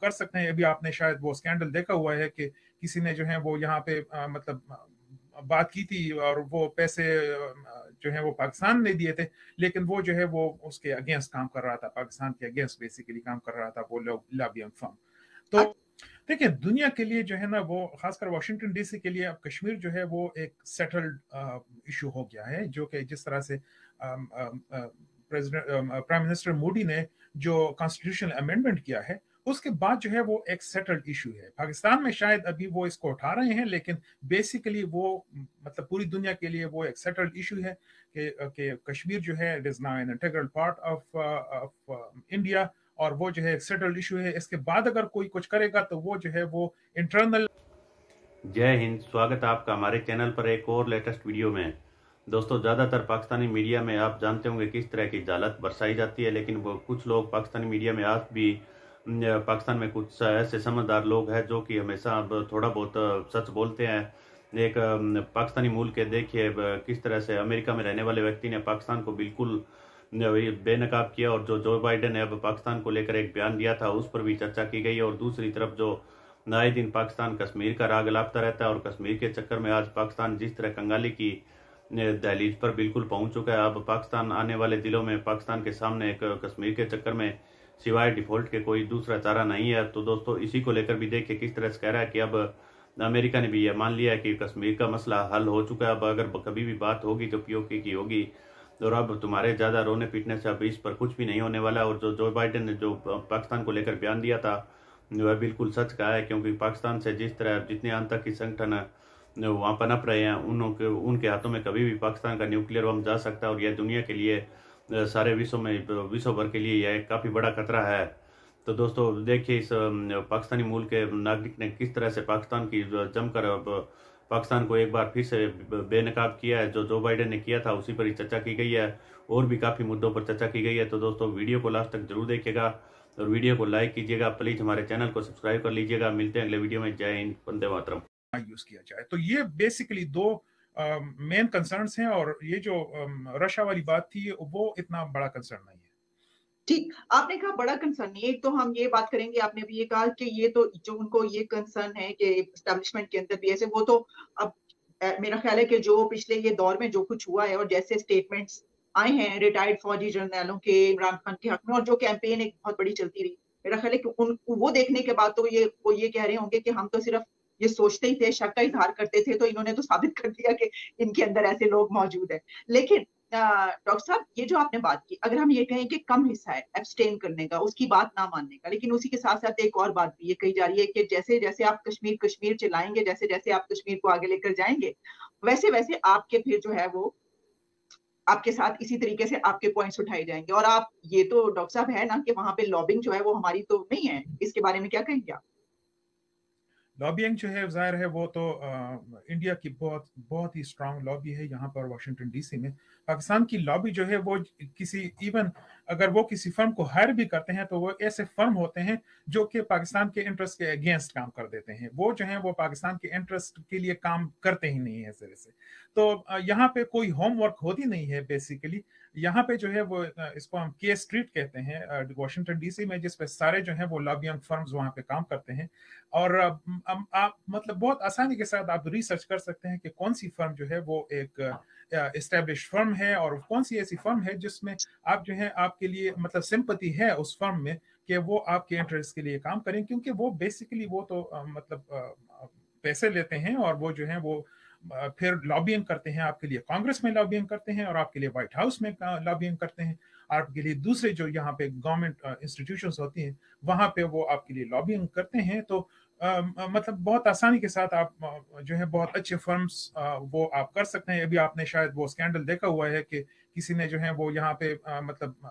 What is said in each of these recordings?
कर सकते हैं। अभी आपने शायद वो स्कैंडल देखा हुआ है कि किसी ने जो है वो यहाँ पे मतलब बात की थी और वो पैसे जो है वो पाकिस्तान ने दिए थे, लेकिन वो जो है वो उसके अगेंस्ट काम कर रहा था, पाकिस्तान के अगेंस्ट बेसिकली काम कर रहा था वो लॉबिंग फर्म। तो देखिए दुनिया के लिए जो है ना वो खासकर वाशिंगटन डीसी के लिए अब कश्मीर जो है वो एक सेटल्ड इशू हो गया है, जो कि जिस तरह से प्रेसिडेंट प्राइम मिनिस्टर मोदी ने जो कॉन्स्टिट्यूशनल अमेंडमेंट किया है उसके बाद जो है वो एक सेटल्ड इशू है। पाकिस्तान में शायद अभी वो इसको उठा रहे हैं, लेकिन बेसिकली वो मतलब पूरी दुनिया के लिए वो एक सेटल्ड इशू है कि कश्मीर जो है it is now an integral part of India, और वो जो है एक सेटल्ड इशू है। इसके बाद अगर कोई कुछ करेगा तो वो जो है वो इंटरनल। जय हिंद, स्वागत है आपका हमारे चैनल पर एक और लेटेस्ट वीडियो में। दोस्तों, ज़्यादातर पाकिस्तानी मीडिया में आप जानते होंगे किस तरह की जालत बरसाई जाती है, लेकिन वो कुछ लोग पाकिस्तानी मीडिया में आज भी पाकिस्तान में कुछ ऐसे समझदार लोग हैं जो कि हमेशा अब थोड़ा बहुत सच बोलते हैं। एक पाकिस्तानी मूल के देखिए किस तरह से अमेरिका में रहने वाले व्यक्ति ने पाकिस्तान को बिल्कुल बेनकाब किया, और जो जो बाइडेन ने अब पाकिस्तान को लेकर एक बयान दिया था उस पर भी चर्चा की गई है। और दूसरी तरफ जो आए दिन पाकिस्तान कश्मीर का राग लापता रहता है, और कश्मीर के चक्कर में आज पाकिस्तान जिस तरह कंगाली की दहलीज पर बिल्कुल पहुंच चुका है। अब पाकिस्तान आने वाले दिनों में पाकिस्तान के सामने एक कश्मीर के चक्कर में सिवाय डिफॉल्ट के कोई दूसरा चारा नहीं है। तो दोस्तों, इसी को लेकर भी देखिए किस तरह से कह रहा है कि अब अमेरिका ने भी यह मान लिया है कि कश्मीर का मसला हल हो चुका है। अब अगर कभी भी बात होगी तो पीओके की होगी, और अब तुम्हारे ज्यादा रोने पीटने से अब इस पर कुछ भी नहीं होने वाला। और जो जो बाइडेन ने जो पाकिस्तान को लेकर बयान दिया था वह बिल्कुल सच कहा है, क्योंकि पाकिस्तान से जिस तरह जितने आतंकी संगठन वहां पनप रहे हैं उनके हाथों में कभी भी पाकिस्तान का न्यूक्लियर बम जा सकता है, और यह दुनिया के लिए सारे विश्व भर के लिए यह काफी बड़ा खतरा है। तो दोस्तों देखिए, इस पाकिस्तानी मूल के नागरिक ने किस तरह से पाकिस्तान की जमकर पाकिस्तान को एक बार फिर से बेनकाब किया है। जो जो बाइडेन ने किया था उसी पर ही चर्चा की गई है, और भी काफी मुद्दों पर चर्चा की गई है। तो दोस्तों, वीडियो को लास्ट तक जरूर देखिएगा और वीडियो को लाइक कीजिएगा। प्लीज हमारे चैनल को सब्सक्राइब कर लीजिएगा। मिलते हैं अगले वीडियो में। जय हिंद, वंदे मातरम। यूज किया जाए तो ये बेसिकली दो मेन कंसर्न्स हैं, और ये जो रशिया वाली बात थी वो इतना बड़ा कंसर्न नहीं है। ठीक, आपने कहा बड़ा कंसर्न नहीं है। एक तो हम ये बात करेंगे, आपने भी ये कहा कि ये तो जो उनको ये कंसर्न है कि एस्टेब्लिशमेंट के अंदर भी ऐसे, वो तो अब मेरा ख्याल है कि जो पिछले ये दौर में जो कुछ हुआ है और जैसे स्टेटमेंट्स आए हैं रिटायर्ड फौजी जर्नैलों के इमरान खान के हक में, और जो कैंपेन एक बहुत बड़ी चलती रही, मेरा ख्याल है कि वो देखने के बाद तो वो ये कह रहे होंगे कि हम तो सिर्फ ये सोचते ही थे, शक का इजहार करते थे, तो इन्होंने तो साबित कर दिया कि इनके अंदर ऐसे लोग मौजूद है। लेकिन डॉक्टर साहब, ये जो आपने बात की, अगर हम ये कहें कि कम हिस्सा है एब्सटेन करने का, उसकी बात ना मानने का, लेकिन उसी के साथ साथ एक और बात भी ये कही जा रही है कि जैसे जैसे आप कश्मीर कश्मीर चलाएंगे, जैसे जैसे आप कश्मीर को आगे लेकर जाएंगे, वैसे वैसे आपके फिर जो है वो आपके साथ इसी तरीके से आपके पॉइंट्स उठाए जाएंगे। और आप ये तो डॉक्टर साहब है ना कि वहां पे लॉबिंग जो है वो हमारी तो नहीं है, इसके बारे में क्या कहेंगे आप? लॉबिंग जो है जाहिर है वो तो इंडिया की बहुत बहुत ही स्ट्रांग लॉबी है यहाँ पर वाशिंगटन डीसी में। पाकिस्तान की लॉबी जो है वो किसी इवन अगर वो किसी फर्म को हायर भी करते हैं तो वो ऐसे फर्म होते हैं जो कि पाकिस्तान के इंटरेस्ट के अगेंस्ट काम कर देते हैं। वो जो है वो पाकिस्तान के इंटरेस्ट के लिए काम करते ही नहीं है जरिए से। तो यहाँ पे कोई होमवर्क होती नहीं है बेसिकली। यहाँ पे जो है वो इसको हम के स्ट्रीट कहते हैं वाशिंगटन डीसी में, जिसपे सारे जो है वो लॉबिंग फर्म्स वहाँ पे काम करते हैं। और आप मतलब बहुत आसानी के साथ आप रिसर्च कर सकते हैं कि कौन सी फर्म जो है वो एक एस्टेब्लिश फर्म है, और कौन सी ऐसी फर्म है जिसमें आप जो है आपके लिए मतलब सिंपैथी है उस फर्म में कि वो आपके इंटरेस्ट के लिए काम करें, क्योंकि वो बेसिकली वो तो मतलब पैसे लेते हैं और वो जो है वो फिर लॉबिंग करते हैं आपके लिए, कांग्रेस में लॉबिंग करते हैं और आपके लिए व्हाइट हाउस में लॉबिंग करते हैं, आपके लिए दूसरे जो यहाँ पे गवर्नमेंट इंस्टीट्यूशंस होती हैं वहां पे वो आपके लिए लॉबिंग करते हैं। तो मतलब बहुत आसानी के साथ आप जो है बहुत अच्छे फर्म्स वो आप कर सकते हैं। अभी आपने शायद वो स्कैंडल देखा हुआ है कि किसी ने जो है वो यहाँ पे मतलब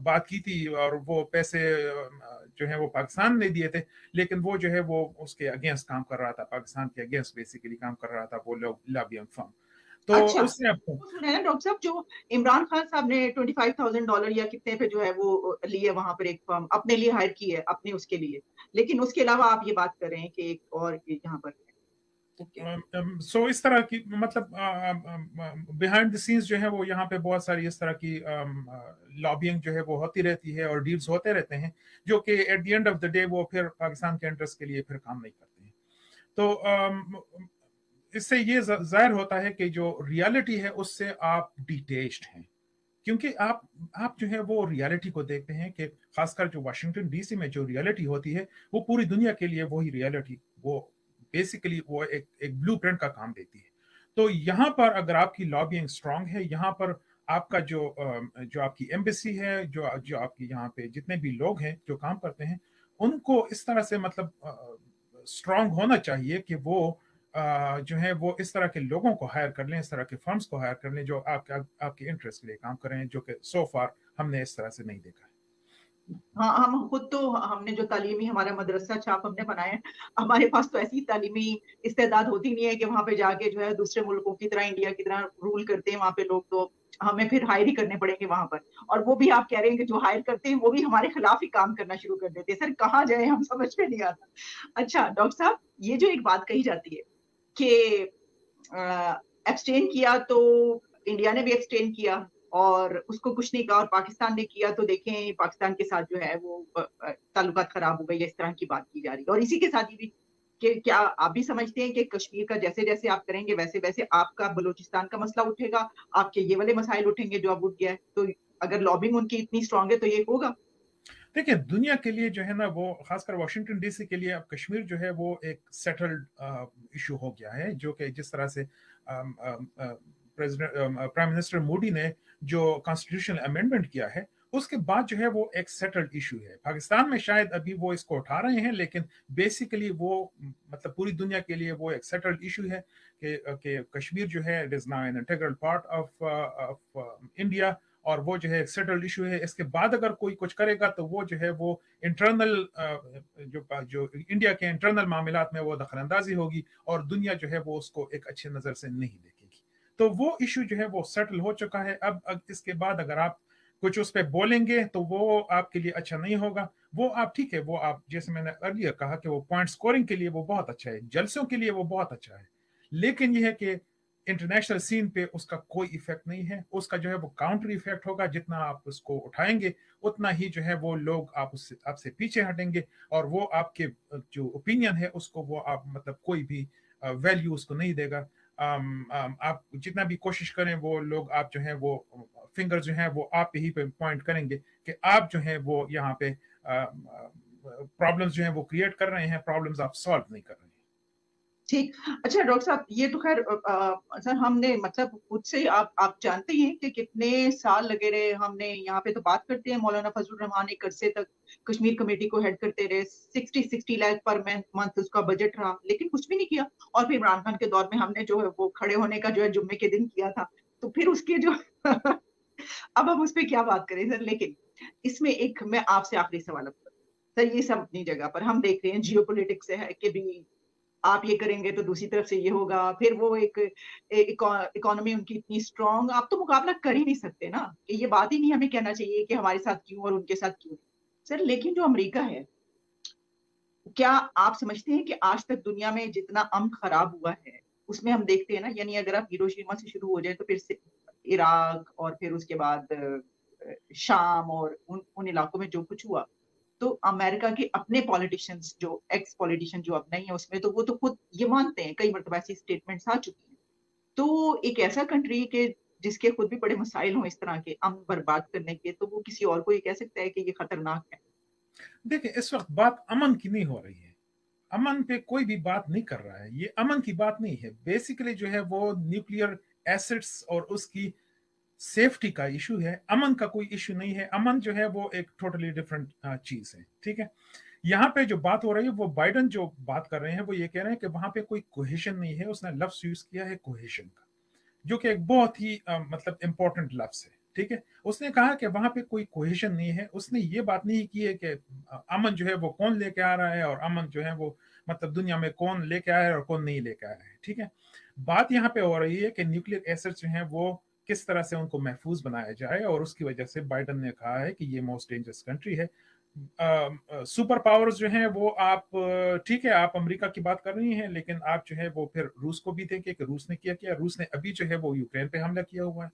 बात की थी और वो पैसे जो है वो पाकिस्तान ने दिए थे, लेकिन वो जो है वो उसके अगेंस्ट काम कर रहा था, पाकिस्तान के अगेंस्ट बेसिकली काम कर रहा था वो लॉबिंग फर्म। तो अच्छा, उससे आपको वो सुना है ना डॉक्टर साहब, जो इमरान खान साहब ने $25,000 या कितने पे जो है वो लिए वहां पर, एक फर्म अपने लिए हायर की है अपने उसके लिए, लेकिन उसके अलावा आप ये बात कर रहे हैं कि एक और यहाँ पर है। सो इस तरह की मतलब बिहाइंड द सीन्स जो है वो यहाँ पे बहुत सारी इस तरह की लॉबिंग जो है वो होती रहती है और डील्स होते रहते हैं जो कि at the end of the day वो फिर पाकिस्तान के इंटरेस्ट के लिए फिर काम नहीं करते हैं। तो इससे ये जाहिर होता है कि जो रियलिटी है उससे आप डिटेच्ड हैं, क्योंकि आप जो है वो रियलिटी को देखते हैं कि खासकर जो वाशिंगटन डीसी में जो रियलिटी होती है वो पूरी दुनिया के लिए वही रियलिटी वो बेसिकली वो एक ब्लूप्रिंट का काम देती है। तो यहाँ पर अगर आपकी लॉबिंग स्ट्रांग है, यहाँ पर आपका जो आपकी एम्बेसी है, जो जो आपकी यहाँ पे जितने भी लोग हैं जो काम करते हैं, उनको इस तरह से मतलब स्ट्रांग होना चाहिए कि वो जो है वो इस तरह के लोगों को हायर कर लें, इस तरह के फर्म्स को हायर कर लें जो आपके इंटरेस्ट के लिए काम करें, जो कि सो फार हमने इस तरह से नहीं देखा है। हाँ, हम खुद तो हमने जो तालीमी हमारा मदरसा छाप हमने बनाया है, हमारे पास तो ऐसी तालीमी इस्तेदाद होती नहीं है कि वहां पे जाके जो है दूसरे मुल्कों की तरह इंडिया की तरह रूल करते हैं वहां पे लोग, तो हमें फिर हायर ही करने पड़ेंगे वहां पर। और वो भी आप कह रहे हैं कि जो हायर करते हैं वो भी हमारे खिलाफ ही काम करना शुरू कर देते हैं। सर कहाँ जाए, हम समझ में नहीं आता। अच्छा डॉक्टर साहब, ये जो एक बात कही जाती है कि एब्सटेन किया तो इंडिया ने भी एब्सटेन किया और उसको कुछ नहीं कहा, और पाकिस्तान ने किया तो देखें पाकिस्तान के साथ जो है वो ताल्लुकात खराब हो गई, इस तरह की बात की जा रही है। और इसी के साथ ये भी कि क्या आप भी समझते हैं कि कश्मीर का जैसे जैसे आप करेंगे वैसे वैसे आपका बलूचिस्तान का मसला उठेगा, आपके ये वाले मसाइल उठेंगे जो अब उठ गया है, तो अगर लॉबिंग उनकी इतनी स्ट्रांग है तो ये होगा। देखिए दुनिया के लिए जो है ना वो खासकर वाशिंगटन डीसी के लिए अब कश्मीर जो है वो एक सेटल्ड इशू हो गया है, जो कि जिस तरह से प्राइम मिनिस्टर मोदी ने जो कॉन्स्टिट्यूशनल अमेंडमेंट किया है उसके बाद जो है वो एक सेटल्ड इशू है। पाकिस्तान में शायद अभी वो इसको उठा रहे हैं, लेकिन बेसिकली वो मतलब पूरी दुनिया के लिए वो एक सेटल्ड इशू है कि कश्मीर जो है it is now an integral part of India, और वो जो है सेटल्ड इशू है। इसके बाद अगर कोई कुछ करेगा तो वो जो है वो इंटरनल जो इंडिया के इंटरनल मामलात में वो दखलंदाजी होगी और दुनिया जो है वो उसको एक अच्छे नजर से नहीं देखेगी। तो वो इशू जो है वो सेटल हो चुका है। अब इसके बाद अगर आप कुछ उस पर बोलेंगे तो वो आपके लिए अच्छा नहीं होगा। वो आप ठीक है, वो आप जैसे मैंने अर्लियर कहा कि वो पॉइंट स्कोरिंग के लिए वो बहुत अच्छा है, जलसों के लिए वो बहुत अच्छा है, लेकिन यह है कि इंटरनेशनल सीन पे उसका कोई इफेक्ट नहीं है। उसका जो है वो काउंटर इफेक्ट होगा, जितना आप उसको उठाएंगे उतना ही जो है वो लोग आपसे पीछे हटेंगे और वो आपके जो ओपिनियन है उसको वो आप मतलब कोई भी वैल्यू उसको नहीं देगा। आप जितना भी कोशिश करें वो लोग आप जो है वो फिंगर जो है वो आप ही पे पॉइंट करेंगे कि आप जो है वो यहाँ पे प्रॉब्लम्स जो है वो क्रिएट कर रहे हैं, प्रॉब्लम्स आप सॉल्व नहीं कर रहे हैं। ठीक। अच्छा डॉक्टर साहब, ये तो खैर सर हमने मतलब खुद से आप जानते हैं कि कितने साल लगे रहे, हमने यहाँ पे तो बात करते हैं मौलाना फजलुर रहमान एक अरसे तक कश्मीर कमेटी को हेड करते रहे, 60 लाख पर मंथ उसका बजट रहा, लेकिन कुछ भी नहीं किया। और फिर इमरान खान के दौर में हमने जो है वो खड़े होने का जो है जुम्मे के दिन किया था, तो फिर उसके जो अब हम उस पर क्या बात करें सर। लेकिन इसमें एक मैं आपसे आखिरी सवाल सर, ये सब अपनी जगह पर हम देख रहे हैं जियो पोलिटिक्स है कि भी आप ये करेंगे तो दूसरी तरफ से ये होगा, फिर वो एक इकोनॉमी उनकी इतनी स्ट्रांग, आप तो मुकाबला कर ही नहीं सकते ना, कि ये बात ही नहीं हमें कहना चाहिए कि हमारे साथ क्यों और उनके साथ क्यों सर। लेकिन जो अमेरिका है, क्या आप समझते हैं कि आज तक दुनिया में जितना अमन खराब हुआ है उसमें हम देखते हैं ना, यानी अगर आप हिरोशिमा से शुरू हो जाए तो फिर से इराक और फिर उसके बाद शाम और उन इलाकों में जो कुछ हुआ, तो अमेरिका के अपने पॉलिटिशियंस जो एक्स पॉलिटिशियन जो अब नहीं है उसमें, तो वो तो खुद ये मानते हैं, कई मरतबा ऐसी स्टेटमेंट्स आ चुकी हैं। तो एक ऐसा कंट्री के जिसके खुद भी बड़े मसाइल हों इस तरह के अमन बर्बाद करने के, तो वो किसी और को ये कह सकता है कि ये खतरनाक है। देखिए इस वक्त बात अमन की नहीं हो रही है, अमन पे कोई भी बात नहीं कर रहा है, ये अमन की बात नहीं है। बेसिकली जो है वो न्यूक्लियर एसिड्स और उसकी सेफ्टी का इशू है, अमन का कोई इशू नहीं है। अमन जो है वो एक टोटली डिफरेंट चीज है, ठीक है। यहाँ पे जो बात हो रही है वो बाइडन जो बात कर रहे हैं वो ये कह रहे हैं कि वहां पे कोई कोहेशन नहीं है। उसने लफ्ज यूज किया है कोहेशन का, जो कि एक बहुत ही मतलब इंपॉर्टेंट लफ्ज है, ठीक है। उसने कहा कि वहां पे कोई कोहेशन नहीं है। उसने ये बात नहीं की है कि अमन जो है वो कौन लेके आ रहा है और अमन जो है वो मतलब दुनिया में कौन लेके आया है और कौन नहीं लेके आया है, ठीक है। बात यहाँ पे हो रही है कि न्यूक्लियर एसिड्स जो है वो किस तरह से उनको महफूज बनाया जाए, और उसकी वजह से बाइडन ने कहा है कि ये मोस्ट डेंजरस कंट्री है। सुपर पावर्स जो हैं वो आप ठीक है, आप अमेरिका की बात कर रही हैं, लेकिन आप जो है वो फिर रूस को भी देखें कि रूस ने किया, रूस ने अभी जो है वो यूक्रेन पे हमला किया हुआ है,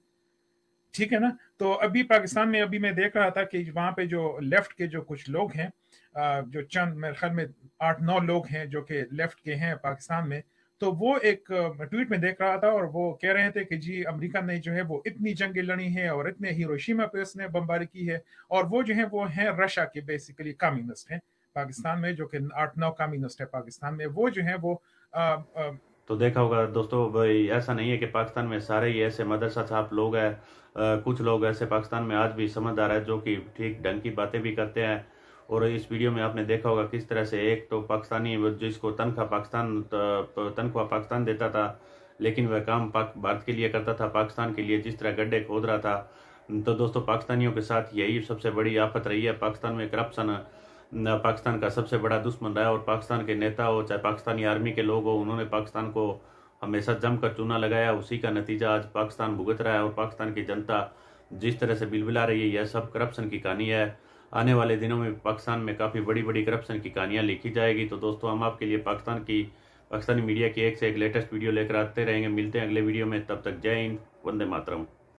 ठीक है ना। तो अभी पाकिस्तान में अभी मैं देख रहा था कि वहां पे जो लेफ्ट के जो कुछ लोग हैं, जो चंद मेरे ख्याल में 8-9 लोग हैं जो कि लेफ्ट के हैं पाकिस्तान में, तो वो एक ट्वीट में देख रहा था और वो कह रहे थे कि जी अमेरिका ने जो है वो इतनी जंगें लड़ी हैं और इतने हिरोशिमा पे उसने बमबारी की है, और वो जो है वो हैं रशिया के बेसिकली कम्युनिस्ट हैं पाकिस्तान में, जो कि 8-9 कम्युनिस्ट है पाकिस्तान में, वो जो है वो आ, आ, तो देखा होगा दोस्तों, भाई ऐसा नहीं है कि पाकिस्तान में सारे ही ऐसे मदरसा छाप लोग हैं। कुछ लोग ऐसे पाकिस्तान में आज भी समझदार है जो कि ठीक ढंग की बातें भी करते हैं। और इस वीडियो में आपने देखा होगा किस तरह से एक तो पाकिस्तानी जिसको तनख्वाह पाकिस्तान देता था, लेकिन वह काम भारत के लिए करता था, पाकिस्तान के लिए जिस तरह गड्ढे खोद रहा था। तो दोस्तों पाकिस्तानियों के साथ यही सबसे बड़ी आफत रही है। पाकिस्तान में करप्शन पाकिस्तान का सबसे बड़ा दुश्मन रहा है, और पाकिस्तान के नेता हो चाहे पाकिस्तानी आर्मी के लोग हो, उन्होंने पाकिस्तान को हमेशा जमकर चूना लगाया। उसी का नतीजा आज पाकिस्तान भुगत रहा है, और पाकिस्तान की जनता जिस तरह से बिलबिला रही है, यह सब करप्शन की कहानी है। आने वाले दिनों में पाकिस्तान में काफ़ी बड़ी बड़ी करप्शन की कहानियां लिखी जाएगी। तो दोस्तों हम आपके लिए पाकिस्तानी मीडिया की एक से एक लेटेस्ट वीडियो लेकर आते रहेंगे। मिलते हैं अगले वीडियो में, तब तक जय हिंद, वंदे मातरम।